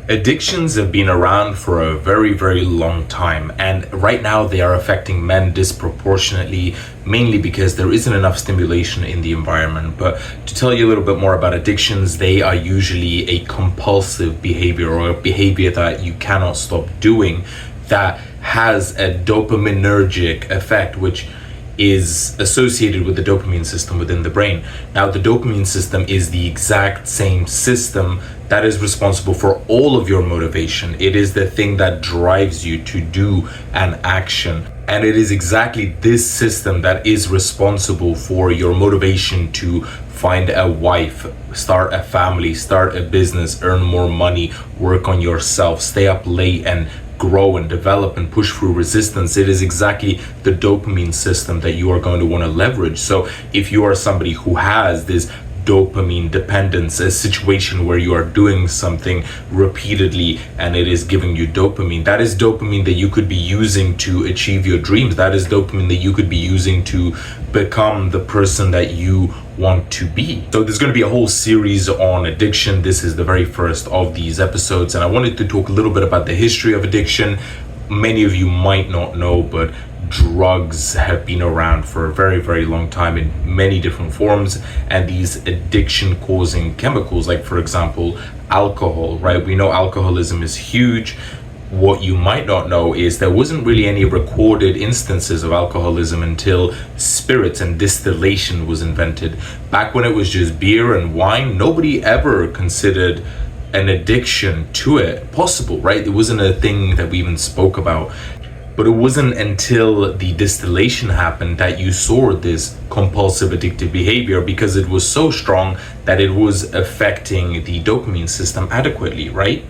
Addictions have been around for a very, very long time, and right now they are affecting men disproportionately, mainly because there isn't enough stimulation in the environment. But to tell you a little bit more about addictions, they are usually a compulsive behavior or a behavior that you cannot stop doing that has a dopaminergic effect, which is associated with the dopamine system within the brain. Now, the dopamine system is the exact same system that is responsible for all of your motivation. It is the thing that drives you to do an action. And it is exactly this system that is responsible for your motivation to find a wife, start a family, start a business, earn more money, work on yourself, stay up late and grow and develop and push through resistance. It is exactly the dopamine system that you are going to want to leverage. So if you are somebody who has this dopamine dependence, a situation where you are doing something repeatedly and it is giving you dopamine, that is dopamine that you could be using to achieve your dreams. That is dopamine that you could be using to become the person that you want to be. So there's going to be a whole series on addiction. This is the very first of these episodes, and I wanted to talk a little bit about the history of addiction. Many of you might not know, but drugs have been around for a very, very long time in many different forms, and these addiction causing chemicals, like for example alcohol, right? We know alcoholism is huge. What you might not know is there wasn't really any recorded instances of alcoholism until spirits and distillation was invented. Back when it was just beer and wine, nobody ever considered an addiction to it possible, right? It wasn't a thing that we even spoke about. But it wasn't until the distillation happened that you saw this compulsive addictive behavior, because it was so strong that it was affecting the dopamine system adequately, right?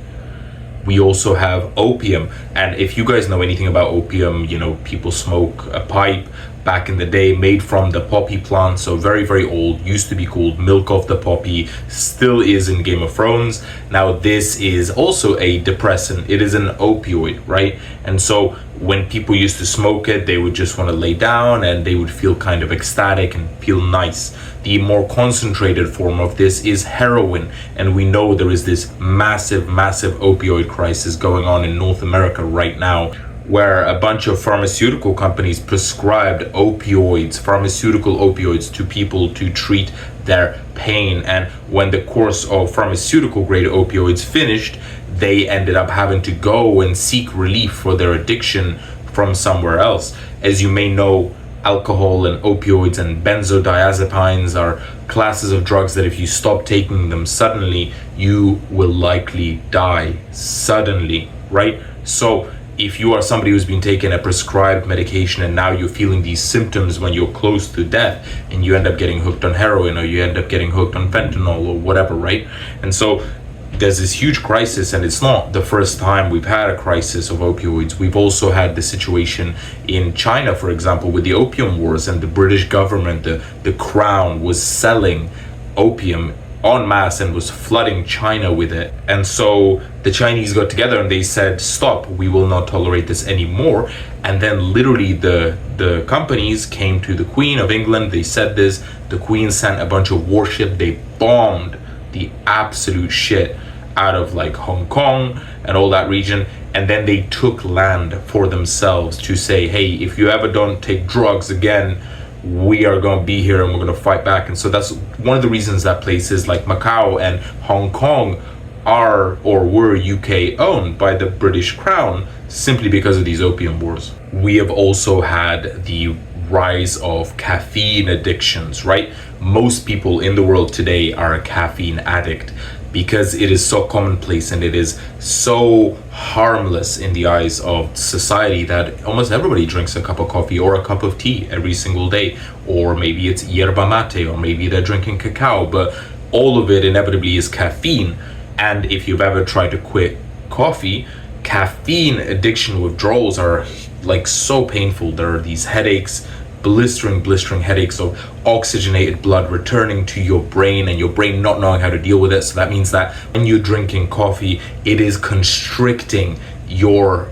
We also have opium, and if you guys know anything about opium, you know, people smoke a pipe back in the day made from the poppy plant, so very, very old, used to be called milk of the poppy, still is in Game of Thrones. Now this is also a depressant, it is an opioid, right? And so when people used to smoke it, they would just want to lay down and they would feel kind of ecstatic and feel nice. The more concentrated form of this is heroin, and we know there is this massive opioid crisis going on in North America right now, where a bunch of pharmaceutical companies prescribed pharmaceutical opioids to people to treat their pain. And when the course of pharmaceutical grade opioids finished, they ended up having to go and seek relief for their addiction from somewhere else. As you may know, alcohol and opioids and benzodiazepines are classes of drugs that if you stop taking them suddenly, you will likely die suddenly, right? So if you are somebody who's been taking a prescribed medication and now you're feeling these symptoms when you're close to death, and you end up getting hooked on heroin, or you end up getting hooked on fentanyl or whatever, right? And so there's this huge crisis, and it's not the first time we've had a crisis of opioids. We've also had the situation in China, for example, with the opium wars, and the British government, the crown, was selling opium en masse and was flooding China with it. And so the Chinese got together and they said, stop, we will not tolerate this anymore. And then literally the companies came to the Queen of England, they said this, the Queen sent a bunch of warships, they bombed the absolute shit out of like Hong Kong and all that region, and then they took land for themselves to say, hey, if you ever don't take drugs again, we are going to be here and we're going to fight back. And so that's one of the reasons that places like Macau and Hong Kong are or were UK owned by the British Crown, simply because of these opium wars. We have also had the rise of caffeine addictions, right? Most people in the world today are a caffeine addict because it is so commonplace and it is so harmless in the eyes of society that almost everybody drinks a cup of coffee or a cup of tea every single day, or maybe it's yerba mate, or maybe they're drinking cacao, but all of it inevitably is caffeine. And if you've ever tried to quit coffee, caffeine addiction withdrawals are like so painful. There are these headaches, blistering headaches of oxygenated blood returning to your brain and your brain not knowing how to deal with it. So that means that when you're drinking coffee, it is constricting your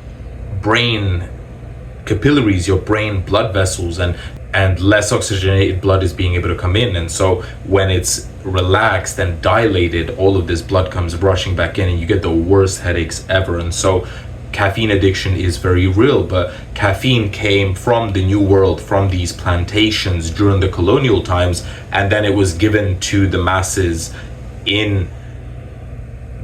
brain capillaries, your brain blood vessels, and less oxygenated blood is being able to come in. And so when it's relaxed and dilated, all of this blood comes rushing back in and you get the worst headaches ever. And so caffeine addiction is very real, but caffeine came from the New World, from these plantations during the colonial times, and then it was given to the masses in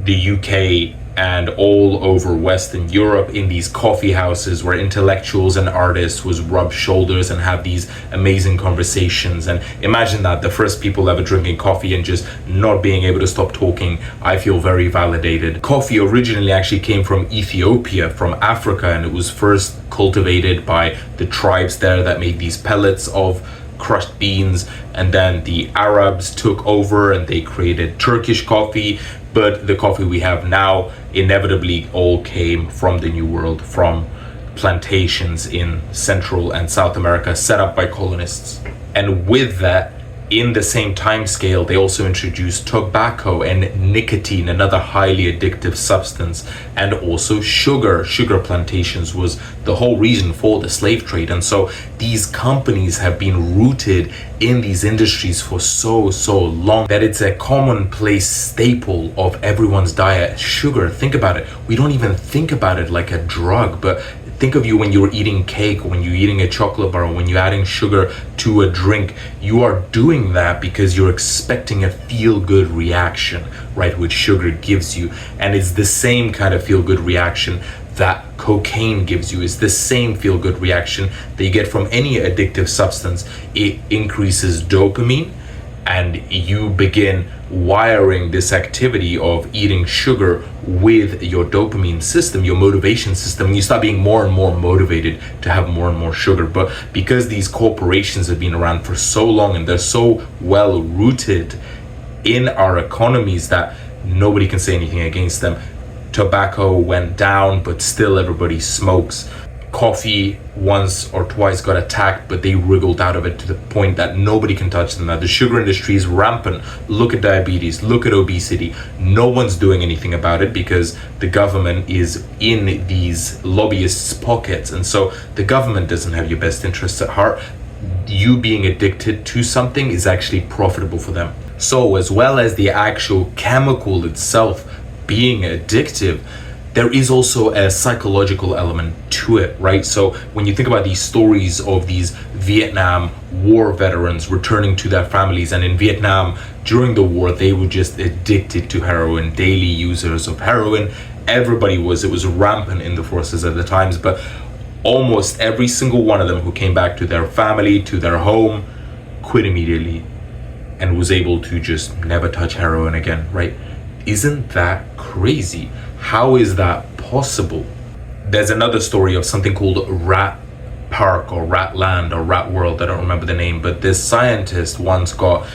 the UK and all over Western Europe in these coffee houses where intellectuals and artists would rub shoulders and have these amazing conversations. And imagine that, the first people ever drinking coffee and just not being able to stop talking. I feel very validated. Coffee originally actually came from Ethiopia, from Africa, and it was first cultivated by the tribes there that made these pellets of crushed beans, and then the Arabs took over and they created Turkish coffee. But the coffee we have now inevitably all came from the New World, from plantations in Central and South America set up by colonists. And with that, in the same time scale, they also introduced tobacco and nicotine, another highly addictive substance, and also sugar. Sugar plantations was the whole reason for the slave trade. And so these companies have been rooted in these industries for so long that it's a commonplace staple of everyone's diet. Sugar, think about it. We don't even think about it like a drug, but think of you when you're eating cake, when you're eating a chocolate bar, when you're adding sugar to a drink. You are doing that because you're expecting a feel-good reaction, right, which sugar gives you. And it's the same kind of feel-good reaction that cocaine gives you. It's the same feel-good reaction that you get from any addictive substance. It increases dopamine, and you begin wiring this activity of eating sugar with your dopamine system, your motivation system. You start being more and more motivated to have more and more sugar. But because these corporations have been around for so long and they're so well rooted in our economies that nobody can say anything against them, tobacco went down, but still everybody smokes. Coffee once or twice got attacked, but they wriggled out of it to the point that nobody can touch them now. The sugar industry is rampant. Look at diabetes, look at obesity. No one's doing anything about it because the government is in these lobbyists' pockets. And so the government doesn't have your best interests at heart. You being addicted to something is actually profitable for them. So as well as the actual chemical itself being addictive, there is also a psychological element to it, right? So when you think about these stories of these Vietnam War veterans returning to their families, and in Vietnam during the war, they were just addicted to heroin, daily users of heroin. Everybody was, it was rampant in the forces at the times, but almost every single one of them who came back to their family, to their home, quit immediately and was able to just never touch heroin again, right? Isn't that crazy? How is that possible? There's another story of something called Rat Park or Rat Land or Rat World. I don't remember the name, but this scientist once got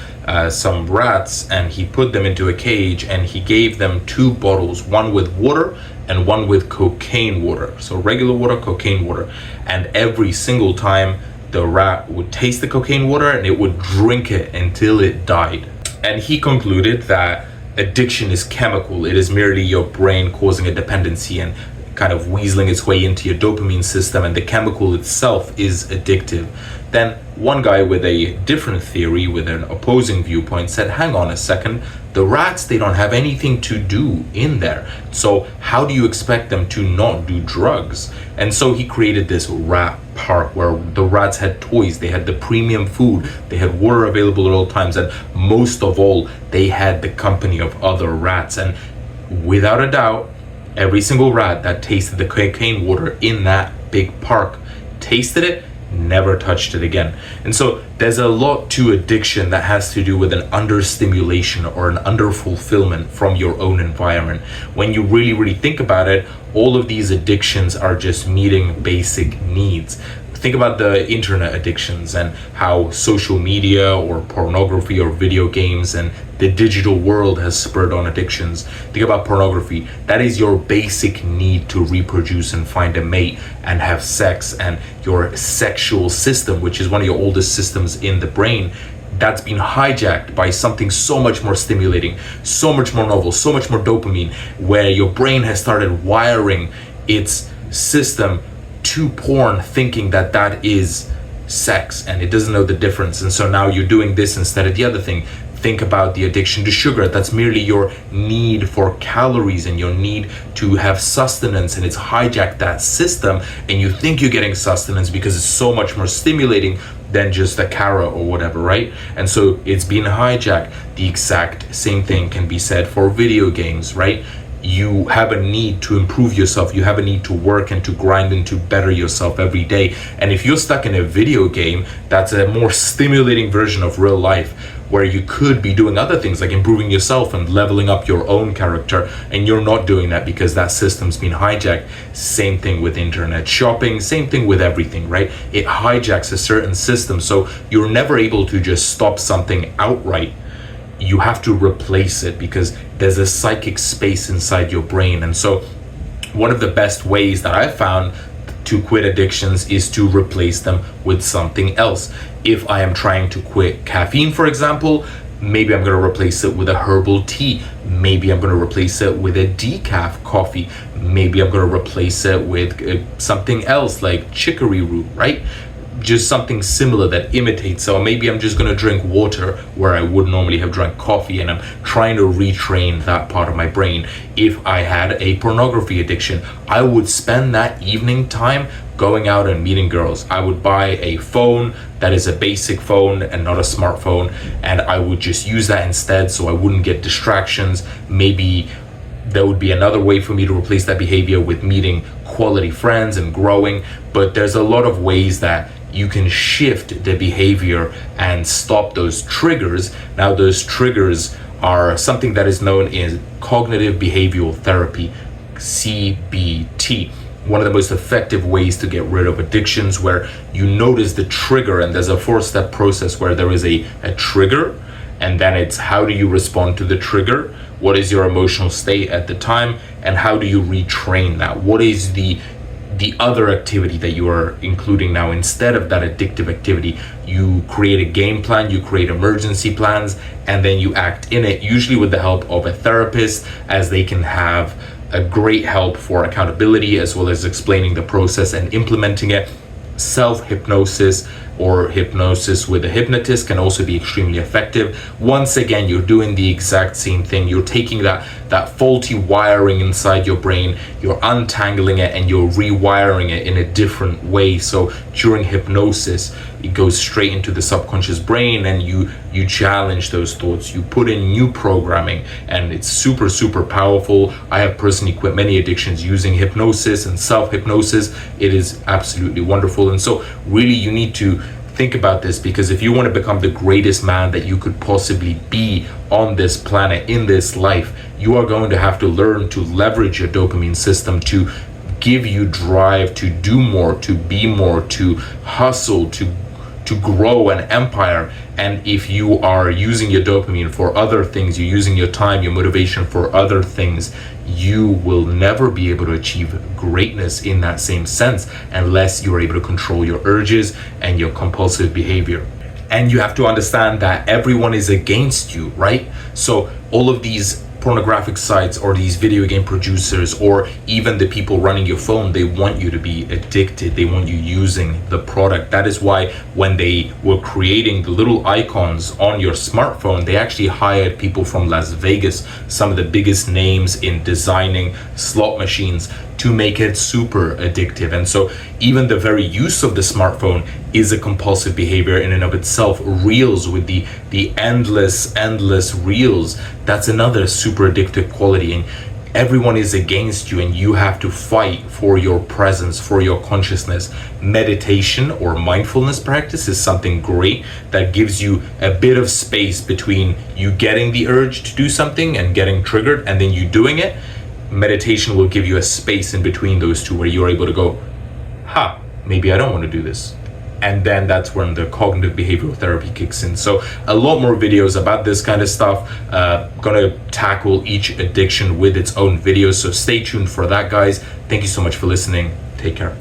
some rats and he put them into a cage and he gave them 2 bottles, one with water and one with cocaine water. So regular water, cocaine water. And every single time the rat would taste the cocaine water and it would drink it until it died. And he concluded that addiction is chemical. It is merely your brain causing a dependency and kind of weaseling its way into your dopamine system, and the chemical itself is addictive. Then one guy with a different theory, with an opposing viewpoint, said, hang on a second, the rats, they don't have anything to do in there. So how do you expect them to not do drugs? And so he created this rat park where the rats had toys, they had the premium food, they had water available at all times, and most of all, they had the company of other rats. And without a doubt, every single rat that tasted the cocaine water in that big park tasted it, never touched it again. And so there's a lot to addiction that has to do with an understimulation or an underfulfillment from your own environment. When you really think about it, all of these addictions are just meeting basic needs. Think about the internet addictions and how social media or pornography or video games and the digital world has spurred on addictions. Think about pornography. That is your basic need to reproduce and find a mate and have sex, and your sexual system, which is one of your oldest systems in the brain, that's been hijacked by something so much more stimulating, so much more novel, so much more dopamine, where your brain has started wiring its system to porn, thinking that that is sex, and it doesn't know the difference. And so now you're doing this instead of the other thing. think about the addiction to sugar. That's merely your need for calories and your need to have sustenance, and it's hijacked that system, and you think you're getting sustenance because it's so much more stimulating than just a carrot or whatever, right? And so it's being hijacked. The exact same thing can be said for video games, right? You have a need to improve yourself, you have a need to work and to grind and to better yourself every day. And if you're stuck in a video game, that's a more stimulating version of real life, where you could be doing other things like improving yourself and leveling up your own character, and you're not doing that because that system's been hijacked. Same thing with internet shopping, same thing with everything, right? It hijacks a certain system, so you're never able to just stop something outright. You have to replace it because there's a psychic space inside your brain. And so one of the best ways that I've found to quit addictions is to replace them with something else. If I am trying to quit caffeine, for example, maybe I'm going to replace it with a herbal tea. Maybe I'm going to replace it with a decaf coffee. Maybe I'm going to replace it with something else like chicory root, right? Just something similar that imitates. So maybe I'm just going to drink water where I would normally have drank coffee, and I'm trying to retrain that part of my brain. If I had a pornography addiction, I would spend that evening time going out and meeting girls. I would buy a phone that is a basic phone and not a smartphone, and I would just use that instead so I wouldn't get distractions. Maybe there would be another way for me to replace that behavior with meeting quality friends and growing. But there's a lot of ways that you can shift the behavior and stop those triggers. Now, those triggers are something that is known as cognitive behavioral therapy, CBT. One of the most effective ways to get rid of addictions, where you notice the trigger, and there's a 4-step process where there is a trigger, and then it's how do you respond to the trigger, what is your emotional state at the time, and how do you retrain that? What is the other activity that you are including now instead of that addictive activity? You create a game plan, you create emergency plans, and then you act in it, usually with the help of a therapist, as they can have a great help for accountability as well as explaining the process and implementing it. Self-hypnosis or hypnosis with a hypnotist can also be extremely effective. Once again, you're doing the exact same thing. You're taking that faulty wiring inside your brain, you're untangling it, and you're rewiring it in a different way. So during hypnosis, it goes straight into the subconscious brain, and you challenge those thoughts, you put in new programming, and it's super powerful. I have personally quit many addictions using hypnosis and self-hypnosis. It is absolutely wonderful. And so really you need to think about this, because if you want to become the greatest man that you could possibly be on this planet, in this life, you are going to have to learn to leverage your dopamine system to give you drive to do more, to be more, to hustle, to grow an empire. And if you are using your dopamine for other things, you're using your time, your motivation for other things, you will never be able to achieve greatness in that same sense unless you're able to control your urges and your compulsive behavior. And you have to understand that everyone is against you, right? So all of these pornographic sites or these video game producers or even the people running your phone, they want you to be addicted. They want you using the product. That is why when they were creating the little icons on your smartphone, they actually hired people from Las Vegas, some of the biggest names in designing slot machines, to make it super addictive. And so even the very use of the smartphone is a compulsive behavior in and of itself. Reels with the endless reels, that's another super addictive quality. And everyone is against you, and you have to fight for your presence, for your consciousness. Meditation or mindfulness practice is something great that gives you a bit of space between you getting the urge to do something and getting triggered and then you doing it. Meditation will give you a space in between those two where you're able to go, maybe I don't want to do this. And then that's when the cognitive behavioral therapy kicks in. So a lot more videos about this kind of stuff. Gonna tackle each addiction with its own videos. So stay tuned for that, guys. Thank you so much for listening. Take care.